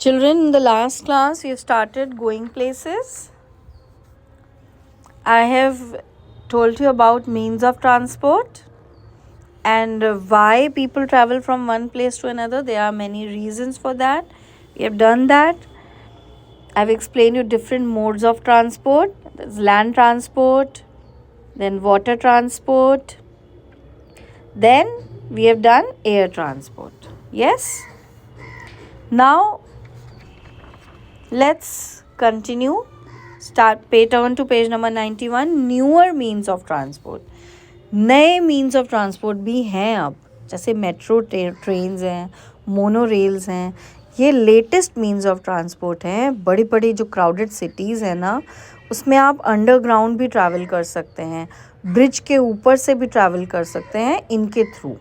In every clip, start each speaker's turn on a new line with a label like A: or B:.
A: Children, in the last class, we have started going places. I have told you about means of transport and why people travel from one place to another. There are many reasons for that. We have done that. I've explained you different modes of transport. There's land transport, then water transport, then we have done air transport. Yes? Now, let's continue. Turn to page number 91. Newer means of transport. नए means of transport भी हैं अब, जैसे metro trains हैं, mono rails हैं. ये latest means of transport हैं. बड़ी बड़ी जो क्राउडेड सिटीज़ हैं ना, उसमें आप अंडरग्राउंड भी ट्रैवल कर सकते हैं, ब्रिज के ऊपर से भी ट्रैवल कर सकते हैं इनके through.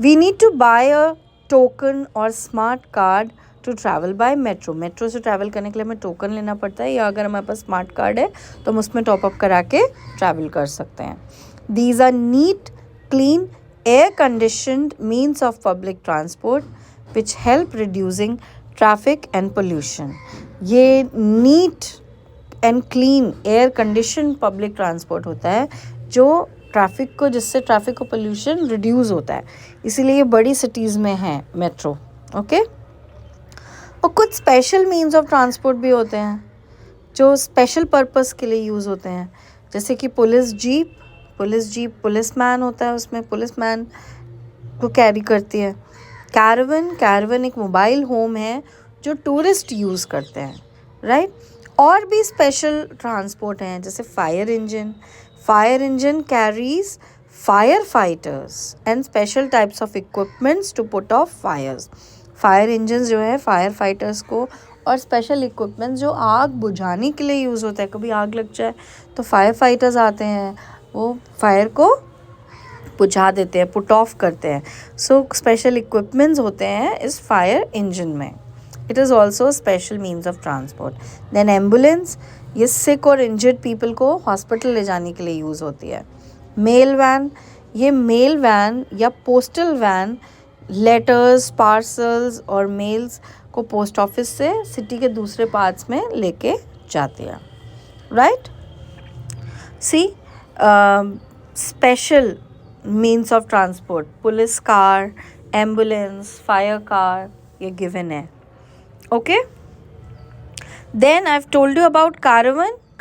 A: We need to buy a token और smart card to travel by metro. Metro से ट्रैवल करने के लिए हमें टोकन लेना पड़ता है, या अगर हमारे पास स्मार्ट कार्ड है तो हम उसमें टॉपअप करा के ट्रैवल कर सकते हैं. These are neat, clean, air-conditioned means of public transport which help reducing traffic and pollution. ये neat and clean air-conditioned public transport होता है जो ट्रैफिक को, जिससे ट्रैफिक और पोल्यूशन रिड्यूस होता है. इसीलिए ये बड़ी सिटीज़ में है मेट्रो. ओके. और कुछ स्पेशल मीन्स ऑफ ट्रांसपोर्ट भी होते हैं जो स्पेशल पर्पस के लिए यूज़ होते हैं, जैसे कि पुलिस जीप. पुलिसमैन होता है, उसमें पुलिसमैन को कैरी करती है. कैरावन एक मोबाइल होम है जो टूरिस्ट यूज़ करते हैं, राइट. और भी स्पेशल ट्रांसपोर्ट हैं, जैसे fire engine carries fire fighters and special types of equipments to put off fires. Fire engine जो है फायर फाइटर्स को, और स्पेशल इक्विपमेंट्स जो आग बुझाने के लिए यूज़ होता है. कभी आग लग जाए तो फायर फाइटर्स आते हैं, वो फायर को बुझा देते हैं, पुट ऑफ करते हैं. सो स्पेशल इक्विपमेंट्स होते हैं इस फायर इंजन में. It is also special means of transport. Then ambulance, ये सिक और इंजर्ड पीपल को हॉस्पिटल ले जाने के लिए यूज़ होती है. मेल वैन, ये मेल वैन या पोस्टल वैन लेटर्स, पार्सल्स और मेल्स को पोस्ट ऑफिस से सिटी के दूसरे पार्ट्स में लेके जाती है, right. See special means of transport, police car, ambulance, fire car, ये गिवन है. Okay. Then I have told you about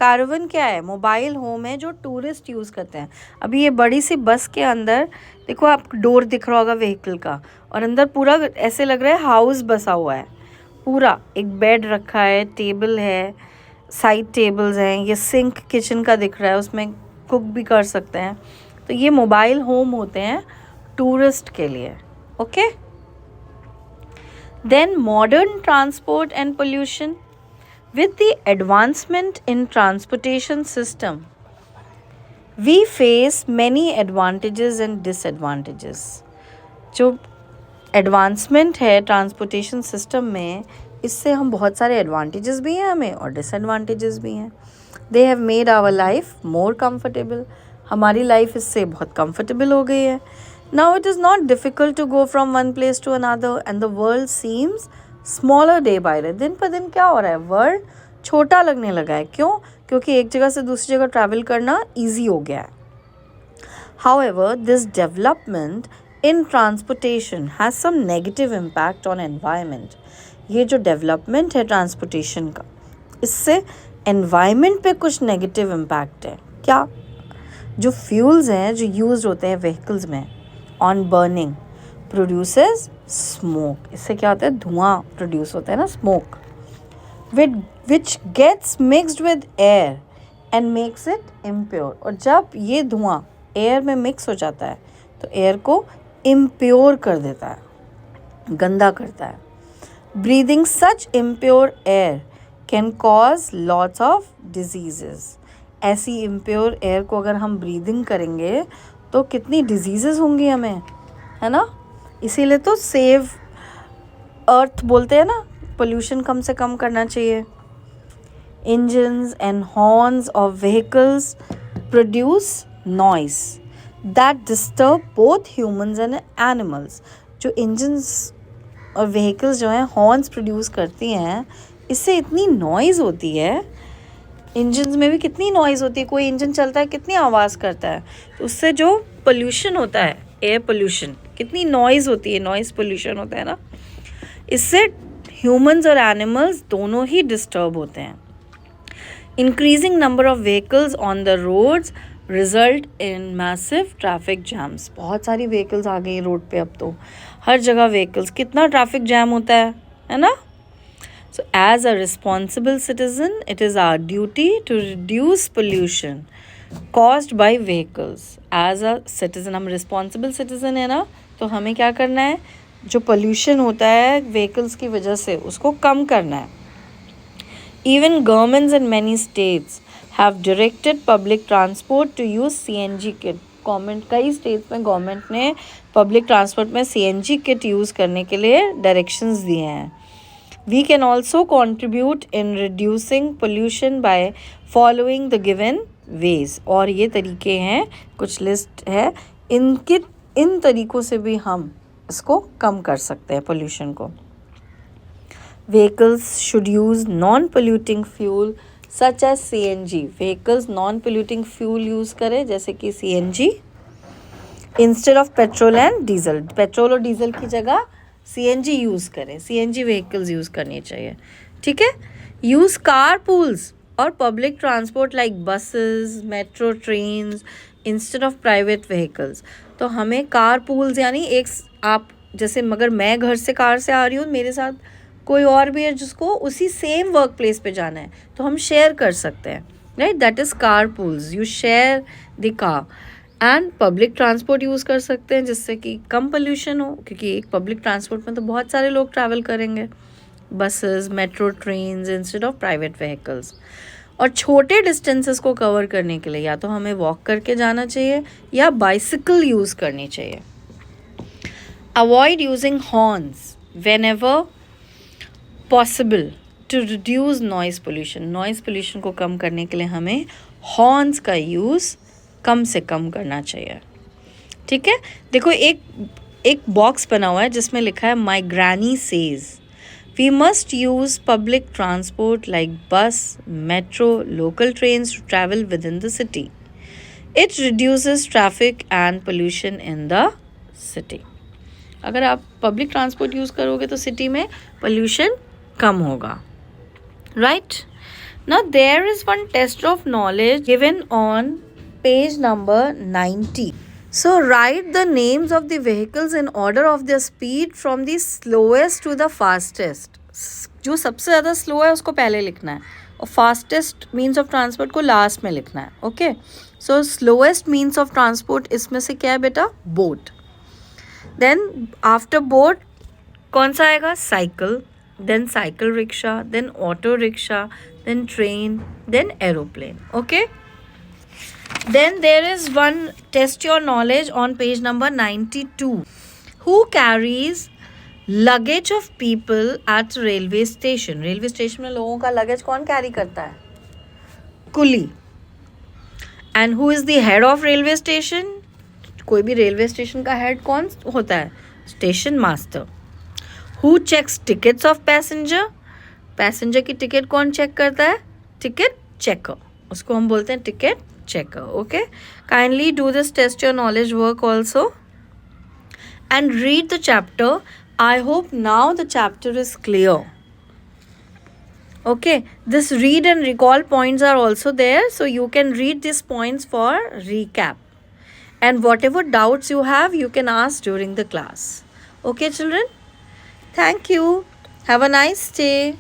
A: caravan क्या है? मोबाइल होम है जो टूरिस्ट यूज़ करते हैं. अभी ये बड़ी सी बस के अंदर देखो, आप डोर दिख रहा होगा व्हीकल का, और अंदर पूरा ऐसे लग रहा है हाउस बसा हुआ है. पूरा एक बेड रखा है, टेबल है, साइड टेबल्स हैं, ये सिंक किचन का दिख रहा है, उसमें कुक भी कर सकते हैं. तो ये मोबाइल होम होते हैं टूरिस्ट के लिए. Okay. Then modern transport and pollution. With the advancement in transportation system, we face many advantages and disadvantages. जो एडवांसमेंट है ट्रांसपोर्टेशन सिस्टम में, इससे हम बहुत सारे एडवांटेजेस भी हैं हमें और डिसएडवांटेजेस भी हैं. They have made our life more comfortable. हमारी लाइफ इससे बहुत कंफर्टेबल हो गई है. Now it is not difficult to go from one place to another and the world seems smaller day by day. दिन पर दिन क्या हो रहा है, वर्ल्ड छोटा लगने लगा है. क्यों? क्योंकि एक जगह से दूसरी जगह ट्रैवल करना ईजी हो गया है. However, this development in transportation has some negative impact on environment. ये जो डेवलपमेंट है ट्रांसपोर्टेशन का, इससे एनवायरनमेंट पे कुछ नेगेटिव इम्पैक्ट है. क्या? जो फ्यूल्स हैं जो यूज होते हैं व्हीकल्स में, ऑन बर्निंग प्रोड्यूसेस स्मोक. इससे क्या होता है, धुआं प्रोड्यूस होता है ना, smoke, which gets mixed with air and makes it impure. और जब ये धुआं एयर में मिक्स हो जाता है तो एयर को इम्प्योर कर देता है, गंदा करता है. Breathing such impure air can cause lots of diseases. ऐसी इम्प्योर एयर को अगर हम ब्रीदिंग करेंगे तो कितनी डिजीजेस होंगी हमें, है ना. इसीलिए तो सेव अर्थ बोलते हैं ना, पोल्यूशन कम से कम करना चाहिए. Engines and horns of vehicles produce noise that disturb both humans and animals. जो इंजन्स और व्हीकल्स जो हैं हॉर्न्स प्रोड्यूस करती हैं, इससे इतनी नॉइज़ होती है। इंजन्स में भी कितनी नॉइज़ होती है, कोई इंजन चलता है कितनी आवाज़ करता है, तो उससे जो पोल्यूशन होता है, एयर पोल्यूशन, कितनी नॉइज़ होती है, नॉइज़ पोल्यूशन होता है ना, इससे ह्यूमंस और एनिमल्स दोनों ही डिस्टर्ब होते हैं। Increasing number of vehicles on the roads result in massive traffic jams. बहुत सारी व्हीकल्स आ गई रोड पे, अब तो हर जगह व्हीकल्स, कितना ट्रैफिक जैम होता है ना। So as a responsible citizen, it is our duty to reduce pollution caused by vehicles. As a citizen, हम responsible citizen है ना, तो हमें क्या करना है, जो pollution होता है vehicles की वजह से उसको कम करना है। Even governments in many states have directed public transport to use CNG kit. Government, कई स्टेट्स में गवर्नमेंट ने पब्लिक ट्रांसपोर्ट में CNG किट यूज़ करने के लिए डायरेक्शंस दिए हैं। We can also contribute in reducing pollution by following the given ways. और ये तरीके हैं, कुछ लिस्ट है, इन तरीक़ों से भी हम इसको कम कर सकते हैं पोल्यूशन को। Vehicles should use non-polluting fuel such as CNG. Vehicles non-polluting fuel use करें जैसे कि CNG instead of petrol and diesel. Petrol और डीजल की जगह CNG यूज़ करें, CNG व्हीकल्स यूज़ करनी चाहिए, ठीक है। यूज़ कार पूल्स और public transport like buses, metro, trains instead of private vehicles. तो हमें कार पूल्स, यानी एक आप जैसे, मगर मैं घर से कार से आ रही हूँ, मेरे साथ कोई और भी है जिसको उसी सेम वर्क प्लेस पे जाना है, तो हम शेयर कर सकते हैं, right, that is car pools, you share the car. And public transport use कर सकते हैं जिससे कि कम पोल्यूशन हो, क्योंकि एक पब्लिक ट्रांसपोर्ट में तो बहुत सारे लोग ट्रैवल करेंगे, buses, metro, trains instead of private vehicles. और छोटे डिस्टेंसेस को कवर करने के लिए या तो हमें वॉक करके जाना चाहिए या बाइसिकल यूज़ करनी चाहिए। Avoid using horns whenever possible to reduce noise pollution. Noise pollution को कम करने के लिए हमें हॉर्न्स का यूज़ कम से कम करना चाहिए, ठीक है। देखो एक बॉक्स बना हुआ है जिसमें लिखा है my granny says we must use public transport like bus, metro, local trains to travel within the city. It reduces traffic and pollution in the city. अगर आप पब्लिक ट्रांसपोर्ट यूज़ करोगे तो सिटी में pollution कम होगा, right. Now there is one test of knowledge given on page number 90. So write the names of the vehicles in order of their speed from the slowest to the fastest. जो सबसे ज़्यादा slow है उसको पहले लिखना है और fastest means of transport को लास्ट में लिखना है, okay. So slowest means of transport इसमें से क्या है बेटा, बोट। देन आफ्टर बोट कौन सा आएगा, cycle, then cycle rickshaw, then auto rickshaw, then train, then aeroplane, okay. Then there is one test your knowledge on page number 92. Who carries luggage of people at railway station? Railway station में लोगों का luggage कौन carry करता है, कुली। And who is the head of railway station? कोई भी railway station का head कौन होता है, station master. Who checks tickets of passenger? Passenger की ticket कौन check करता है, ticket checker, उसको हम बोलते हैं ticket checker, okay. Kindly do this test your knowledge work also and read the chapter. I hope now the chapter is clear, okay. This read and recall points are also there, so you can read these points for recap, and whatever doubts you have you can ask during the class, okay children. Thank you, have a nice day.